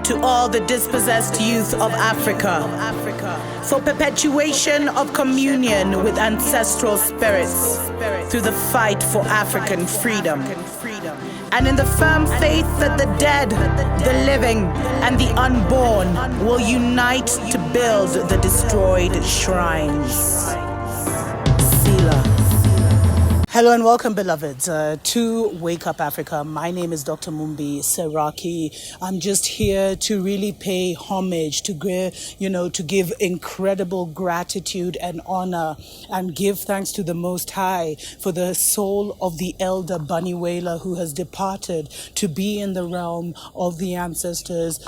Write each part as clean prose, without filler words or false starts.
to all the dispossessed youth of Africa, for perpetuation of communion with ancestral spirits through the fight for African freedom, and in the firm faith that the dead, the living, and the unborn will unite to build the destroyed shrines. Selah. Hello and welcome, beloveds, to Wake Up Africa. My name is Dr. Mumbi Seraki. I'm just here to really pay homage, to give incredible gratitude and honor and give thanks to the Most High for the soul of the elder Wailer, who has departed to be in the realm of the ancestors,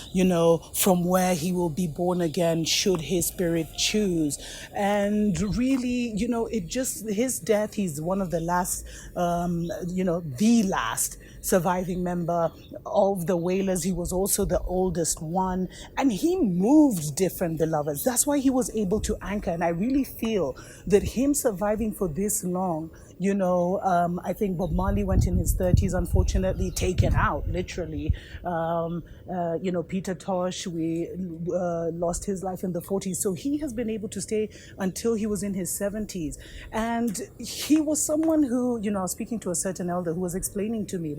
from where he will be born again should his spirit choose. And really, his death, he's one of the last surviving member of the Wailers. He was also the oldest one, and he moved different, beloveds. That's why he was able to anchor. And I really feel that him surviving for this long, I think Bob Marley went in his 30s, unfortunately taken out, literally. Peter Tosh, we lost his life in the 40s. So he has been able to stay until he was in his 70s. And he was someone who, I was speaking to a certain elder who was explaining to me,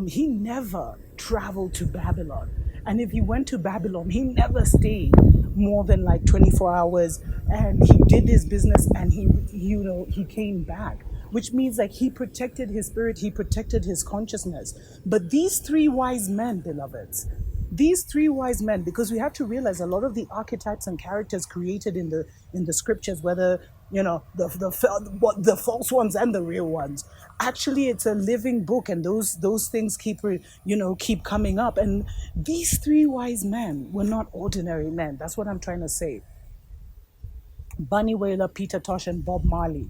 he never traveled to Babylon. And if he went to Babylon, he never stayed more than 24 hours, and he did his business and he came back, which means he protected his spirit, he protected his consciousness. But these three wise men, beloveds, because we have to realize a lot of the archetypes and characters created in the scriptures, whether the false ones and the real ones, actually it's a living book, and those things keep coming up. And these three wise men were not ordinary men. That's what I'm trying to say. Bunny Wailer, Peter Tosh, and Bob Marley.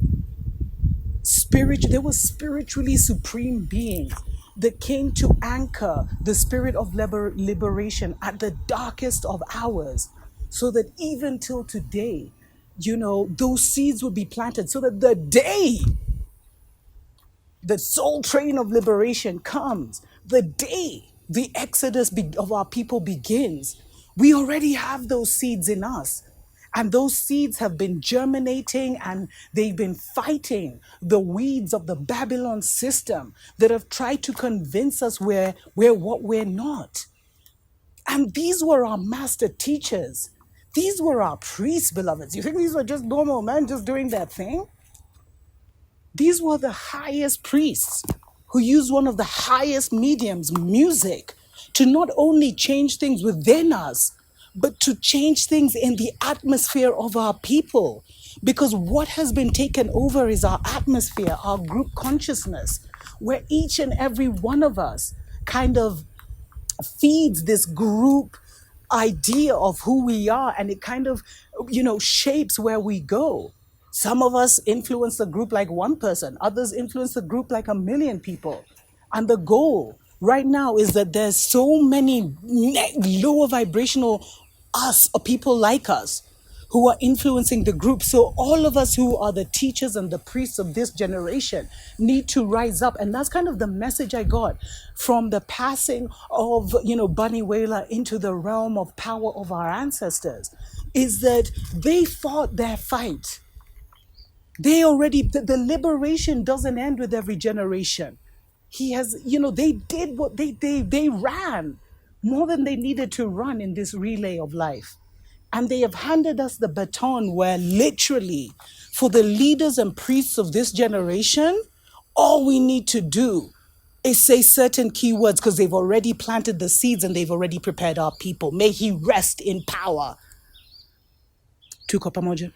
They were spiritually supreme beings that came to anchor the spirit of liberation at the darkest of hours, so that even till today, those seeds would be planted, so that the day the soul train of liberation comes, the day the exodus of our people begins, we already have those seeds in us. And those seeds have been germinating, and they've been fighting the weeds of the Babylon system that have tried to convince us we're what we're not. And these were our master teachers. These were our priests, beloveds. You think these were just normal men just doing their thing? These were the highest priests who used one of the highest mediums, music, to not only change things within us, but to change things in the atmosphere of our people. Because what has been taken over is our atmosphere, our group consciousness, where each and every one of us kind of feeds this group idea of who we are, and it kind of, shapes where we go. Some of us influence the group like one person, others influence the group like 1 million people. And the goal right now is that there's so many lower vibrational us or people like us who are influencing the group. So all of us who are the teachers and the priests of this generation need to rise up. And that's kind of the message I got from the passing of, Bunny Wailer into the realm of power of our ancestors, is that they fought their fight. The liberation doesn't end with every generation. They did what they ran more than they needed to run in this relay of life. And they have handed us the baton where literally, for the leaders and priests of this generation, all we need to do is say certain keywords, because they've already planted the seeds and they've already prepared our people. May he rest in power. Tuko pamoja.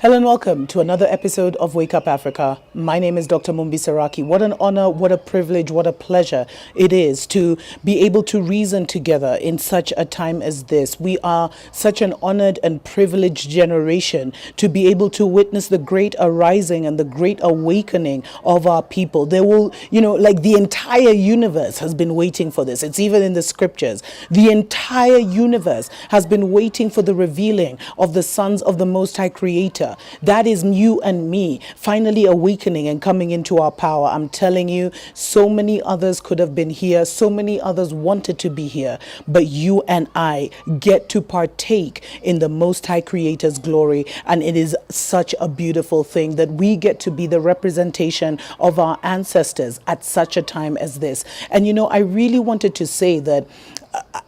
Hello and welcome to another episode of Wake Up Africa. My name is Dr. Mumbi Saraki. What an honor, what a privilege, what a pleasure it is to be able to reason together in such a time as this. We are such an honored and privileged generation to be able to witness the great arising and the great awakening of our people. There will, like the entire universe has been waiting for this. It's even in the scriptures. The entire universe has been waiting for the revealing of the sons of the Most High Creator. That is you and me finally awakening and coming into our power. I'm telling you, so many others could have been here. So many others wanted to be here. But you and I get to partake in the Most High Creator's glory. And it is such a beautiful thing that we get to be the representation of our ancestors at such a time as this. And I really wanted to say that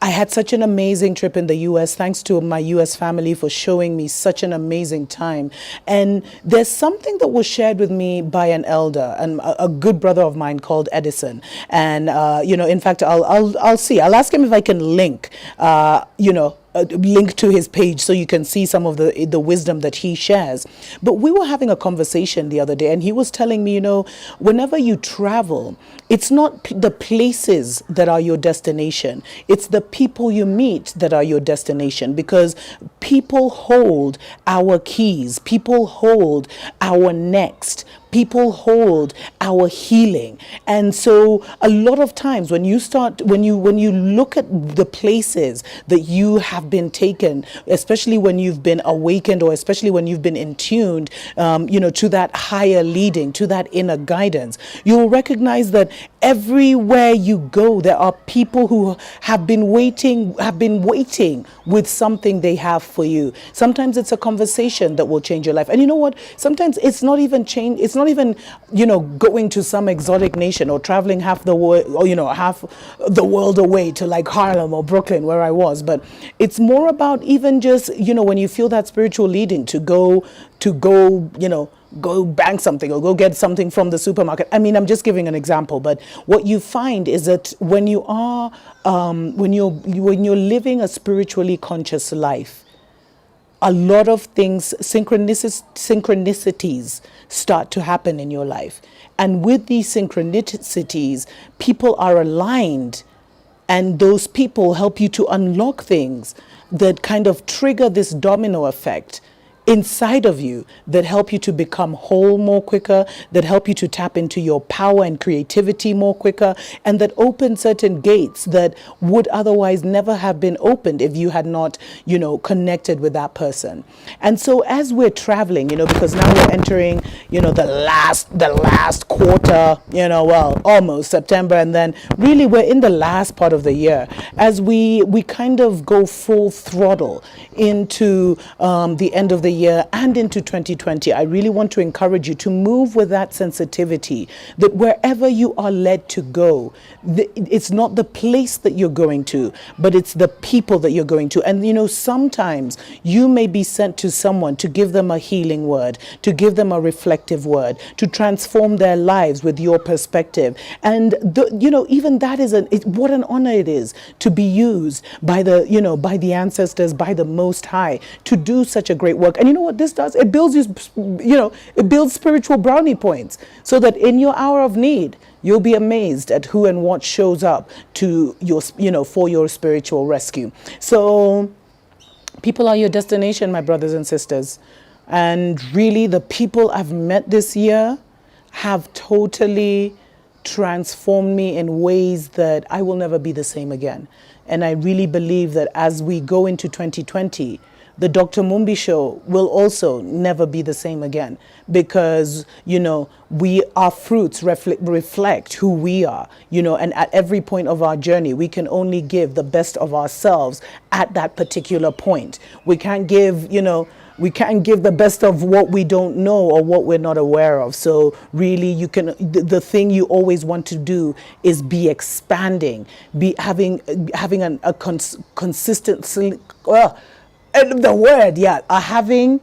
I had such an amazing trip in the US. Thanks to my US family for showing me such an amazing time. And there's something that was shared with me by an elder and a good brother of mine called Edison. And in fact, I'll see. I'll ask him if I can link. Link to his page so you can see some of the wisdom that he shares. But we were having a conversation the other day, and he was telling me, whenever you travel, it's not the places that are your destination. It's the people you meet that are your destination, because people hold our keys. People hold our next. People hold our healing. And so a lot of times when you look at the places that you have been taken, especially when you've been awakened, or especially when you've been in tuned, to that higher leading, to that inner guidance, you'll recognize that everywhere you go, there are people who have been waiting with something they have for you. Sometimes it's a conversation that will change your life. And you know what? Sometimes it's not even change. It's not even, going to some exotic nation or traveling half the world, or, half the world away to like Harlem or Brooklyn where I was. But it's more about even just, when you feel that spiritual leading to go, go bank something or go get something from the supermarket. I mean, I'm just giving an example, but what you find is that when you are, when you're living a spiritually conscious life, a lot of things, synchronicities start to happen in your life. And with these synchronicities, people are aligned, and those people help you to unlock things that kind of trigger this domino effect inside of you that help you to become whole more quicker, that help you to tap into your power and creativity more quicker, and that open certain gates that would otherwise never have been opened if you had not, connected with that person. And so as we're traveling, because now we're entering, the last quarter, almost September, and then really we're in the last part of the year, as we kind of go full throttle into the end of the year and into 2020, I really want to encourage you to move with that sensitivity that wherever you are led to go, it's not the place that you're going to, but it's the people that you're going to. And sometimes you may be sent to someone to give them a healing word, to give them a reflective word, to transform their lives with your perspective. And even that is what an honor it is to be used by the ancestors, by the Most High, to do such a great work. And you know what this does? It builds it builds spiritual brownie points, so that in your hour of need, you'll be amazed at who and what shows up to your, for your spiritual rescue. So people are your destination, my brothers and sisters. And really, the people I've met this year have totally transformed me in ways that I will never be the same again. And I really believe that as we go into 2020, the Dr. Mumbi show will also never be the same again, because, our fruits reflect who we are, and at every point of our journey, we can only give the best of ourselves at that particular point. We can't give, the best of what we don't know or what we're not aware of. So really, the thing you always want to do is be expanding, be having a consistency. Having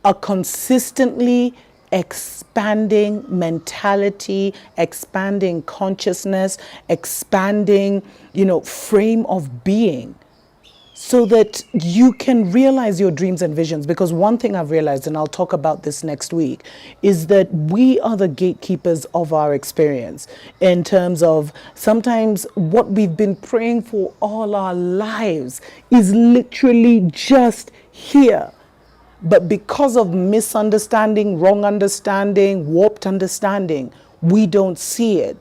a consistently expanding mentality, expanding consciousness, expanding, frame of being so that you can realize your dreams and visions. Because one thing I've realized, and I'll talk about this next week, is that we are the gatekeepers of our experience, in terms of sometimes what we've been praying for all our lives is literally just here. But because of misunderstanding, wrong understanding, warped understanding, we don't see it.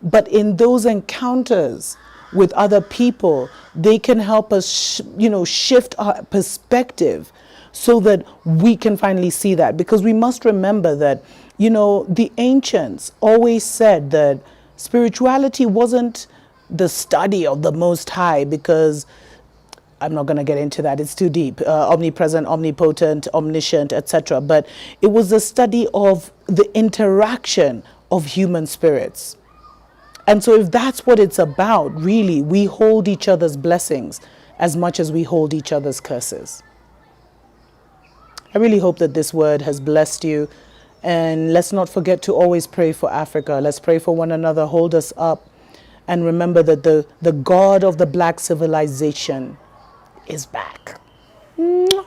But in those encounters with other people, they can help us, shift our perspective so that we can finally see that. Because we must remember that, the ancients always said that spirituality wasn't the study of the Most High, because I'm not going to get into that. It's too deep. Omnipresent, omnipotent, omniscient, etc. But it was a study of the interaction of human spirits. And so if that's what it's about, really, we hold each other's blessings as much as we hold each other's curses. I really hope that this word has blessed you. And let's not forget to always pray for Africa. Let's pray for one another, hold us up. And remember that the God of the Black civilization is back. Mwah.